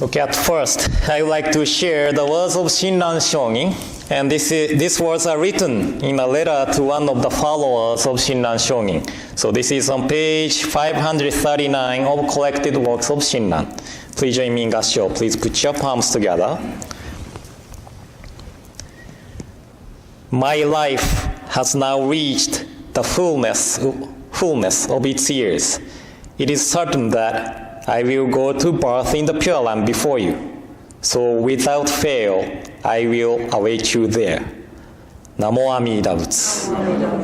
Okay, at first, I would like to share the words of Shinran Shōnin, and these words are written in a letter to one of the followers of Shinran Shōnin. So this is on page 539 of Collected Works of Shinran. Please join me in Gassho. Please put your palms together. My life has now reached the fullness of its years. It is certain that I will go to birth in the Pure Land before you. So without fail, I will await you there. Namo Amida Butsu.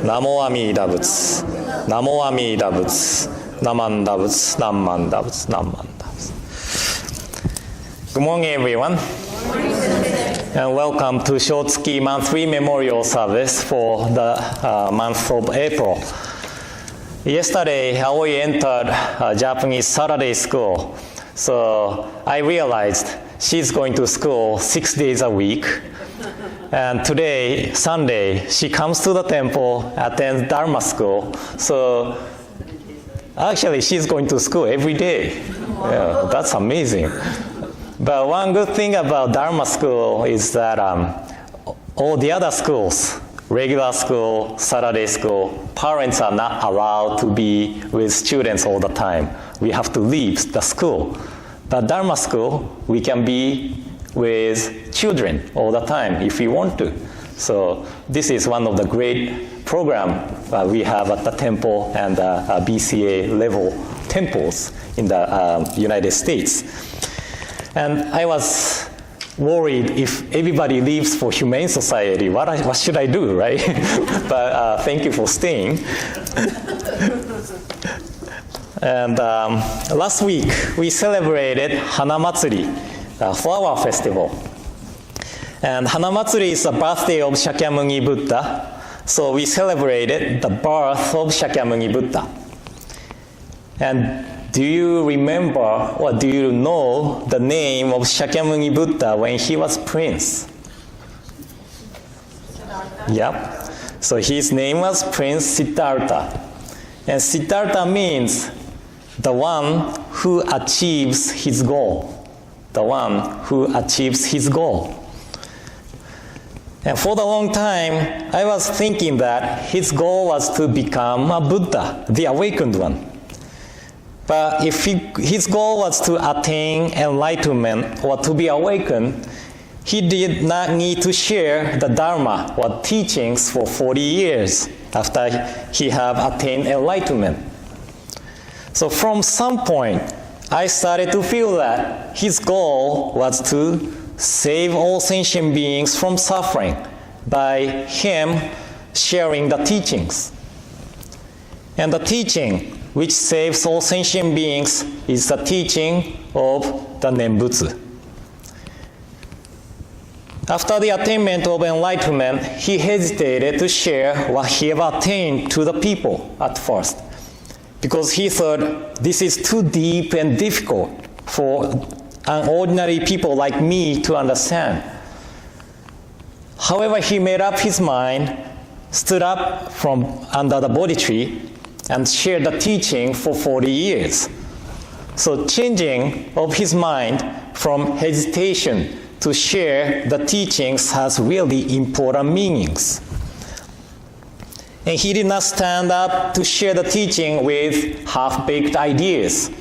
Namo Amida Butsu. Namo Amida Butsu. Namanda Butsu. Namanda Butsu. Namanda Butsu. Good morning, everyone. And welcome to Shotsuki monthly memorial service for the month of April. Yesterday, Aoi entered Japanese Saturday school. So I realized she's going to school 6 days a week. And today, Sunday, she comes to the temple, attends Dharma school. So actually, she's going to school every day. Yeah, that's amazing. But one good thing about Dharma school is that all the other schools, regular school, Saturday school, parents are not allowed to be with students all the time. We have to leave the school. But Dharma school, we can be with children all the time if we want to. So this is one of the great programs we have at the temple and BCA level temples in the United States. And I was worried if everybody leaves for Humane Society, what should I do, right? But thank you for staying. And last week, we celebrated Hana Matsuri, flower festival. And Hana Matsuri is the birthday of Shakyamuni Buddha. So we celebrated the birth of Shakyamuni Buddha. And do you remember or do you know the name of Shakyamuni Buddha when he was prince? Yep. So his name was Prince Siddhartha. And Siddhartha means the one who achieves his goal. The one who achieves his goal. And for the long time, I was thinking that his goal was to become a Buddha, the awakened one. But if his goal was to attain enlightenment or to be awakened, he did not need to share the Dharma or teachings for 40 years after he had attained enlightenment. So from some point, I started to feel that his goal was to save all sentient beings from suffering by him sharing the teachings. And the teaching which saves all sentient beings is the teaching of the Nembutsu. After the attainment of enlightenment, he hesitated to share what he had attained to the people at first, because he thought this is too deep and difficult for an ordinary people like me to understand. However, he made up his mind, stood up from under the Bodhi tree, and shared the teaching for 40 years. So changing of his mind from hesitation to share the teachings has really important meanings. And he did not stand up to share the teaching with half-baked ideas.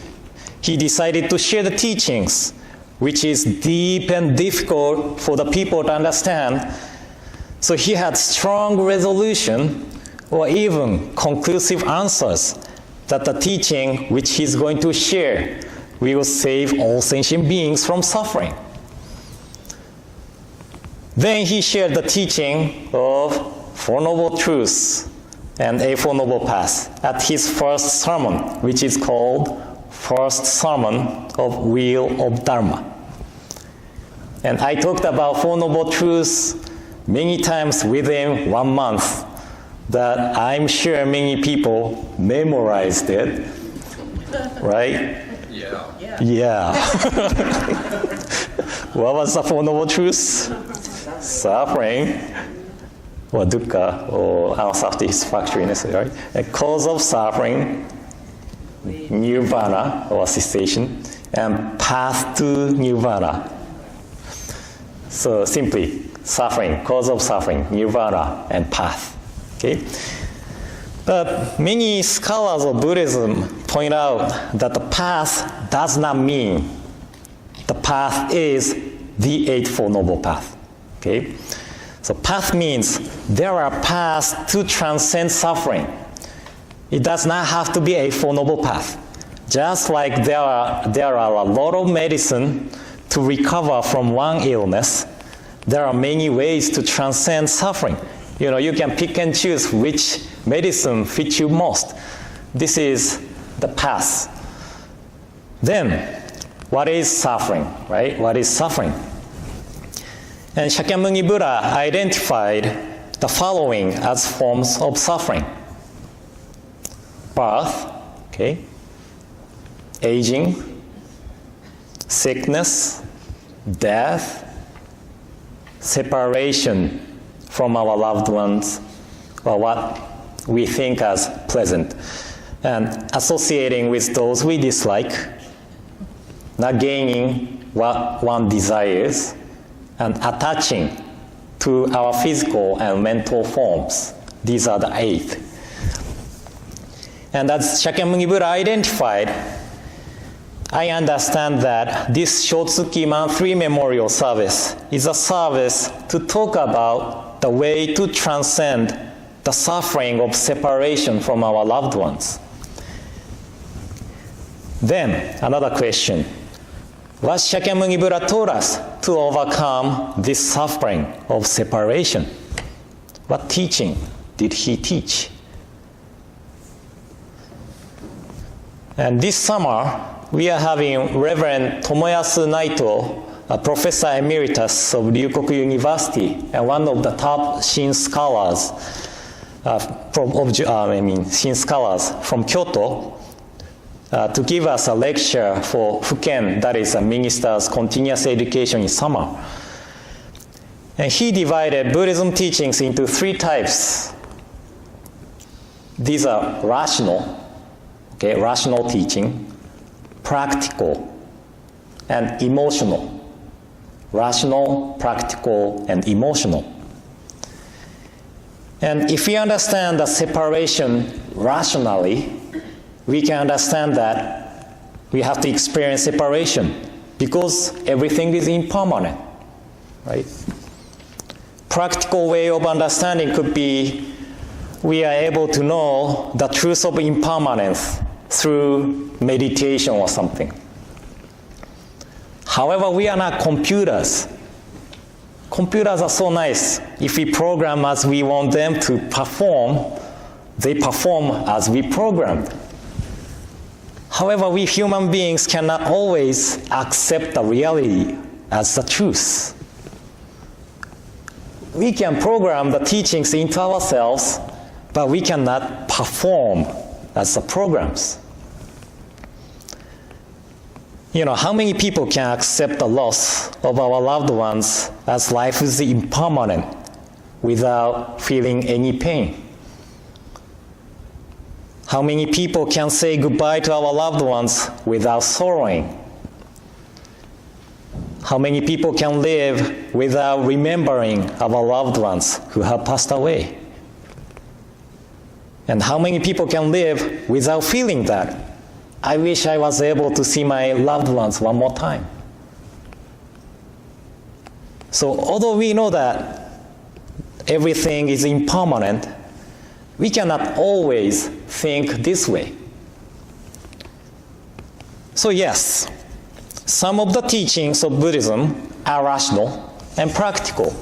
He decided to share the teachings, which is deep and difficult for the people to understand. So he had strong resolution or even conclusive answers that the teaching which he's going to share will save all sentient beings from suffering. Then he shared the teaching of Four Noble Truths and Eightfold Noble Paths at his first sermon, which is called First Sermon of Wheel of Dharma. And I talked about Four Noble Truths many times within 1 month, that I'm sure many people memorized it, right? Yeah. What was the Four Noble Truths? Suffering, or dukkha, or unsatisfactoriness, right? A cause of suffering, nirvana or cessation, and path to nirvana. So simply, suffering, cause of suffering, nirvana, and path. Okay? But many scholars of Buddhism point out that the path does not mean the path is the Eightfold Noble Path. Okay? So path means there are paths to transcend suffering. It does not have to be a Eightfold Noble Path. Just like there are a lot of medicine to recover from one illness, there are many ways to transcend suffering. You can pick and choose which medicine fits you most. This is the path. Then, what is suffering, right? What is suffering? And Shakyamuni Buddha identified the following as forms of suffering. Birth, okay, aging, sickness, death, separation from our loved ones, or what we think as pleasant, and associating with those we dislike, not gaining what one desires, and attaching to our physical and mental forms. These are the 8. And as Shakyamuni Buddha identified, I understand that this Shotsuki Monthly Memorial Service is a service to talk about the way to transcend the suffering of separation from our loved ones. Then, another question. What Shakyamuni Buddha taught us to overcome this suffering of separation? What teaching did he teach? And this summer, we are having Reverend Tomoyasu Naito, a professor emeritus of Ryukoku University and one of the top Shin scholars, Shin scholars from Kyoto, to give us a lecture for Fuken, that is a minister's continuous education in summer. And he divided Buddhism teachings into 3 types. These are rational teaching, practical, and emotional. Rational, practical, and emotional. And if we understand the separation rationally, we can understand that we have to experience separation because everything is impermanent, right? Practical way of understanding could be we are able to know the truth of impermanence through meditation or something. However, we are not computers. Computers are so nice. If we program as we want them to perform, they perform as we programmed. However, we human beings cannot always accept the reality as the truth. We can program the teachings into ourselves, but we cannot perform as the programs. How many people can accept the loss of our loved ones as life is impermanent without feeling any pain? How many people can say goodbye to our loved ones without sorrowing? How many people can live without remembering our loved ones who have passed away? And how many people can live without feeling that? I wish I was able to see my loved ones one more time. So although we know that everything is impermanent, we cannot always think this way. So yes, some of the teachings of Buddhism are rational and practical.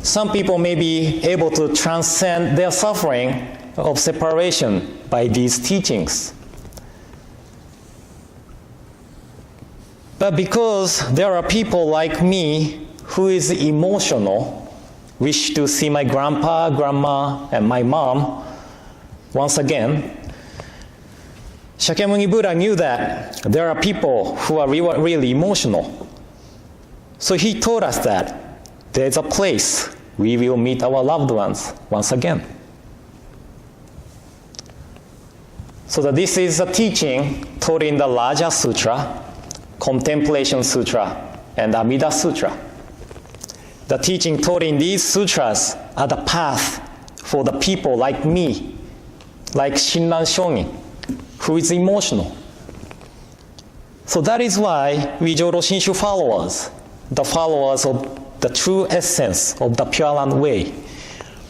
Some people may be able to transcend their suffering of separation by these teachings. But because there are people like me who is emotional, wish to see my grandpa, grandma, and my mom once again, Shakyamuni Buddha knew that there are people who are really emotional. So he told us that there's a place we will meet our loved ones once again. So that this is a teaching taught in the Raja Sutra, Contemplation Sutra, and Amida Sutra. The teaching taught in these sutras are the path for the people like me, like Shinran Shongin, who is emotional. So that is why we Jodo Shinshu followers, the followers of the true essence of the Pure Land Way,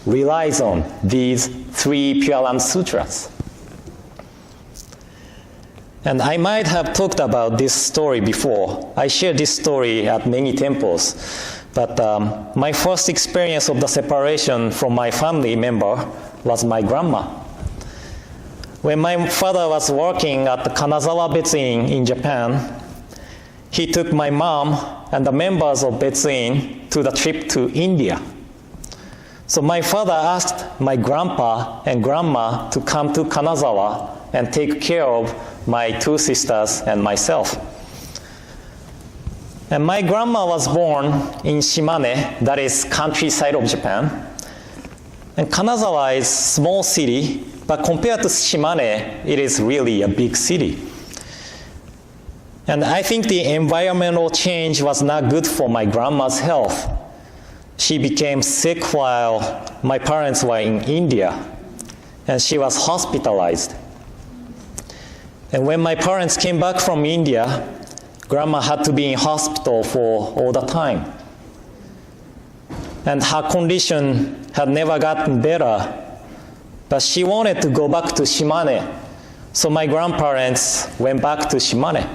relies on these 3 Pure Land Sutras. And I might have talked about this story before. I shared this story at many temples. But my first experience of the separation from my family member was my grandma. When my father was working at the Kanazawa Betsu-in in Japan, he took my mom and the members of Betsu-in to the trip to India. So my father asked my grandpa and grandma to come to Kanazawa and take care of my 2 sisters and myself. And my grandma was born in Shimane, that is countryside of Japan. And Kanazawa is a small city, but compared to Shimane, it is really a big city. And I think the environmental change was not good for my grandma's health. She became sick while my parents were in India, and she was hospitalized. And when my parents came back from India, grandma had to be in hospital for all the time. And her condition had never gotten better, but she wanted to go back to Shimane. So my grandparents went back to Shimane.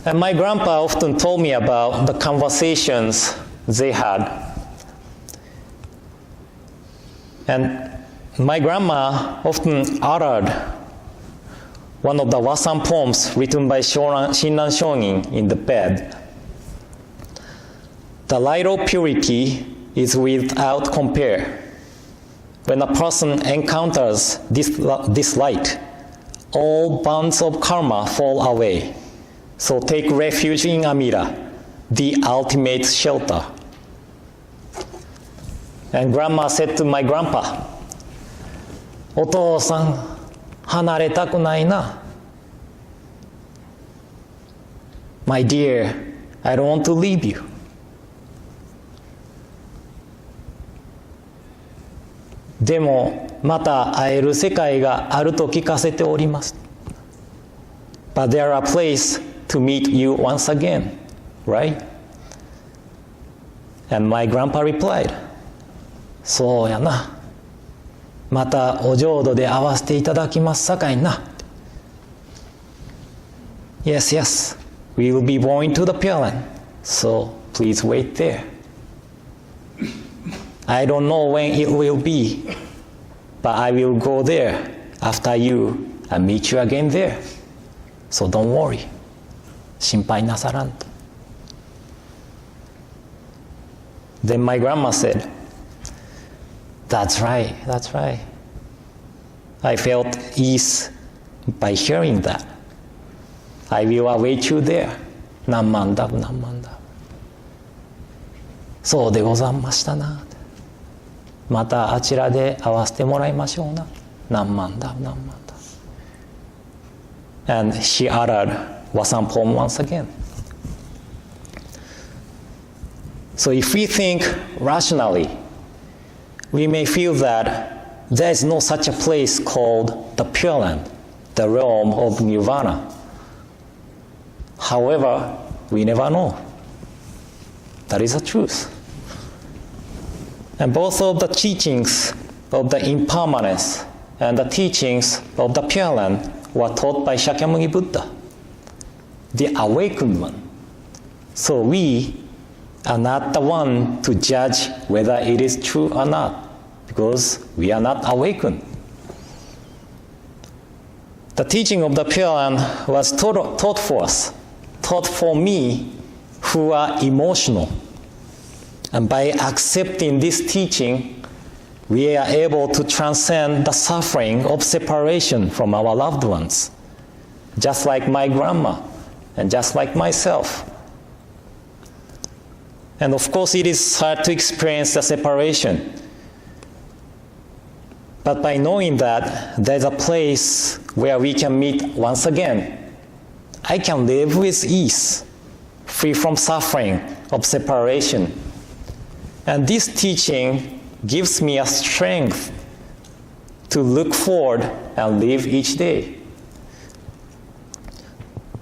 And my grandpa often told me about the conversations they had. And my grandma often uttered one of the Wasan poems written by Shinran Shongin in the bed. The light of purity is without compare. When a person encounters this light, all bonds of karma fall away. So take refuge in Amida, the ultimate shelter. And grandma said to my grandpa, お父さん、離れたくないな。My dear, I don't want to leave you. でも、また会える世界があると聞かせております。But there are places to meet you once again, right? And my grandpa replied, そうやな。またお浄土で会わせていただきますさかいな。Yes, yes, we will be going to the Pure Land, so please wait there. I don't know when it will be, but I will go there after you and meet you again there. So don't worry. 心配なさらんと。Then my grandma said, That's right, that's right. I felt ease by hearing that. I will await you there. 何万ダブ何万ダブ。そうでございましたな。またあちらで会わせてもらいましょうな。何万ダブ何万ダブ。And she uttered Wasan poem once again. So if we think rationally, we may feel that there is no such a place called the Pure Land, the realm of Nirvana. However, we never know. That is the truth. And both of the teachings of the impermanence and the teachings of the Pure Land were taught by Shakyamuni Buddha, the awakened one. So we are not the one to judge whether it is true or not, because we are not awakened. The teaching of the Pure Land was taught for us, taught for me who are emotional. And by accepting this teaching, we are able to transcend the suffering of separation from our loved ones, just like my grandma and just like myself. And of course, it is hard to experience the separation. But by knowing that there's a place where we can meet once again, I can live with ease, free from suffering of separation. And this teaching gives me a strength to look forward and live each day.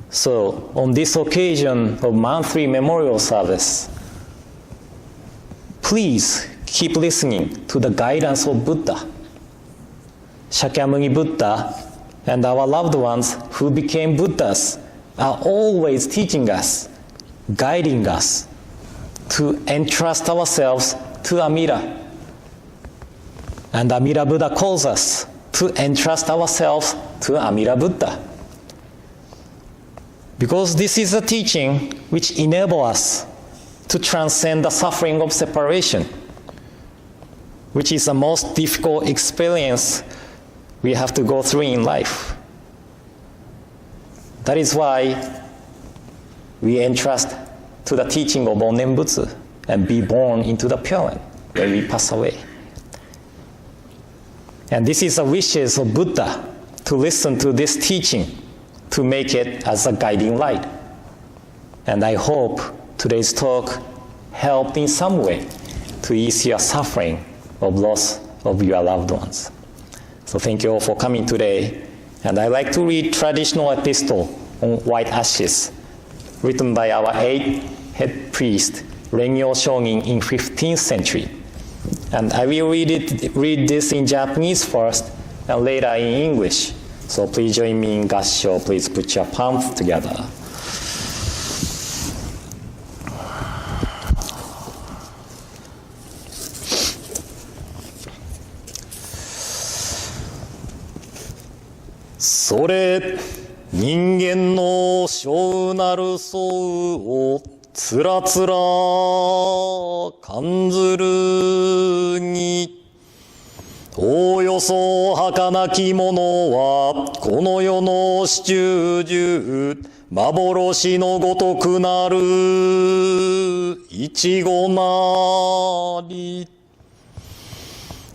So, on this occasion of monthly memorial service, please keep listening to the guidance of Buddha. Shakyamuni Buddha and our loved ones who became Buddhas are always teaching us, guiding us to entrust ourselves to Amida. And Amida Buddha calls us to entrust ourselves to Amida Buddha. Because this is a teaching which enables us to transcend the suffering of separation, which is the most difficult experience we have to go through in life. That is why we entrust to the teaching of Onnen Butsu and be born into the Pure Land when we pass away. And this is the wishes of Buddha to listen to this teaching, to make it as a guiding light. And I hope today's talk helped in some way to ease your suffering of loss of your loved ones. So thank you all for coming today. And I'd like to read traditional epistle on white ashes, written by our 8th head priest, Rengyo Shogin in 15th century. And I will read this in Japanese first and later in English. So please join me in gassho. Please put your palms together. Soれ人間の性なる相をつらつら感ずるに、おおよそ儚きものはこの世の始終中幻のごとくなるいちごなり。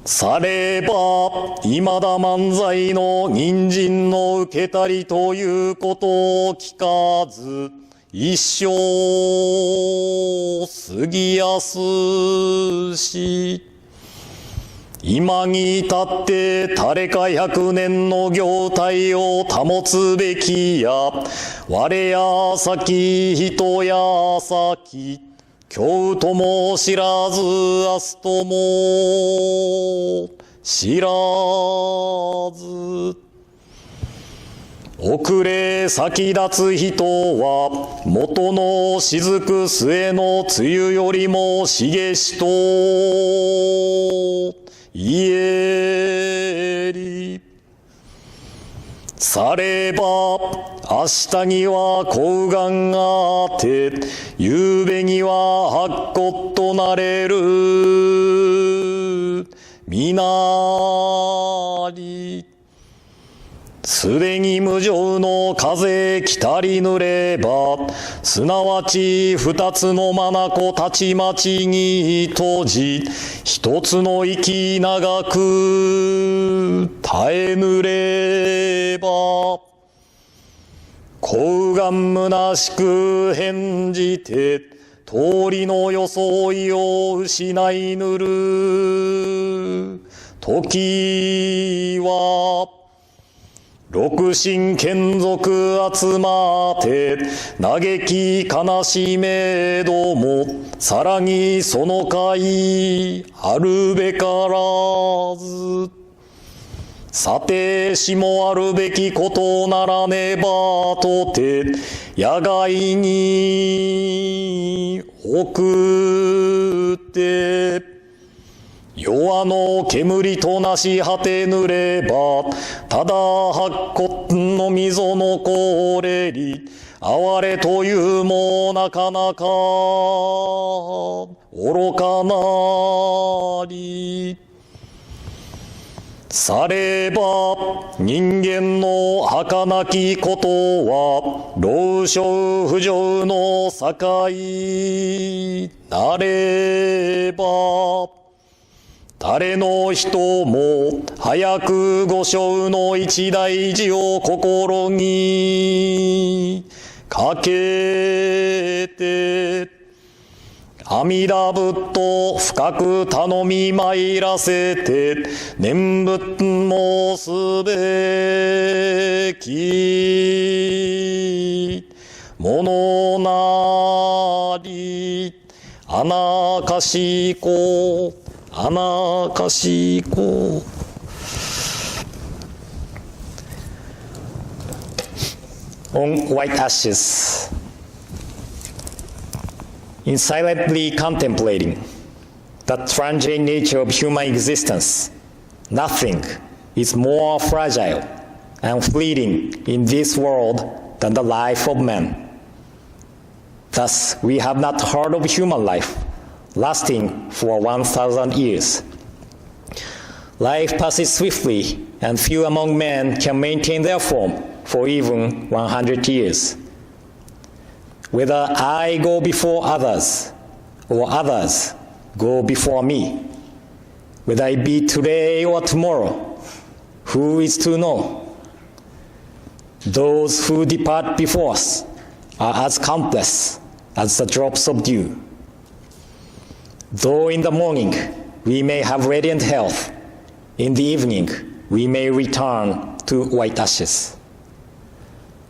されば未だ漫才の人参の受けたりということを聞かず、一生過ぎやすし、今に至って誰か100年の業態を保つべきや、我や先人や先、今日とも知らず明日とも知らず、遅れ先立つ人は元の雫末の梅雨よりも茂しと言えり。されば明日には厚願があって、夕べには白骨となれる皆り。すでに無常の風来たりぬれば、すなわち二つの眼たちまちに閉じ、一つの息長く耐えぬれば、厚願虚しく返じて、通りの装いを失いぬる時は、六神眷属集まって嘆き悲しめども、さらにその会あるべからず。さてしもあるべきことならねばとて、野外に送って弱の煙となし果てぬれば、ただ白骨の溝のこれり、哀れというもなかなか愚かなり。されば人間の儚きことは、老少不浄の境なれば、誰の人も早く御生の一大事を心にかけて、阿弥陀仏深く頼み参らせて、念仏申すべきものなり、あなかしこ、あなかしこ。On white ashes. In silently contemplating the transient nature of human existence, nothing is more fragile and fleeting in this world than the life of man. Thus, we have not heard of human life lasting for 1,000 years. Life passes swiftly, and few among men can maintain their form for even 100 years. Whether I go before others or others go before me, whether it be today or tomorrow, who is to know? Those who depart before us are as countless as the drops of dew. Though in the morning we may have radiant health, in the evening we may return to white ashes.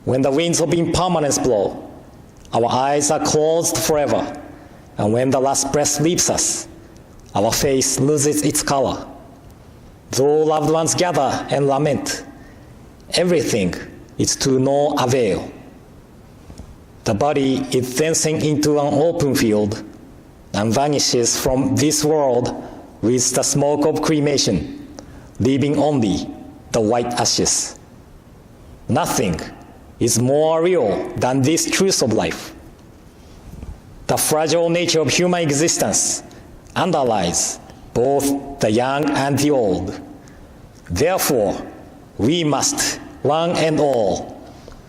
When the winds of impermanence blow, our eyes are closed forever, and when the last breath leaves us, our face loses its color. Though loved ones gather and lament, everything is to no avail. The body is dancing into an open field and vanishes from this world with the smoke of cremation, leaving only the white ashes. Nothing is more real than this truth of life. The fragile nature of human existence underlies both the young and the old. Therefore, we must, one and all,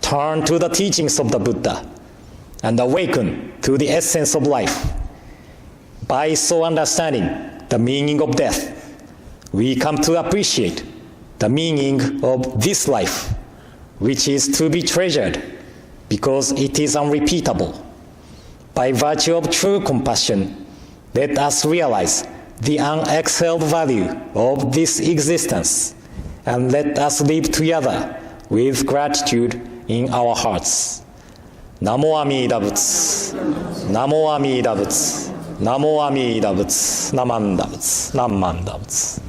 turn to the teachings of the Buddha and awaken to the essence of life. By so understanding the meaning of death, we come to appreciate the meaning of this life, which is to be treasured because it is unrepeatable. By virtue of true compassion, let us realize the unexcelled value of this existence, and let us live together with gratitude in our hearts. Namo Amida Butsu, Namo Amida Butsu, Namo Amida Butsu, Namanda Butsu, Namanda Butsu.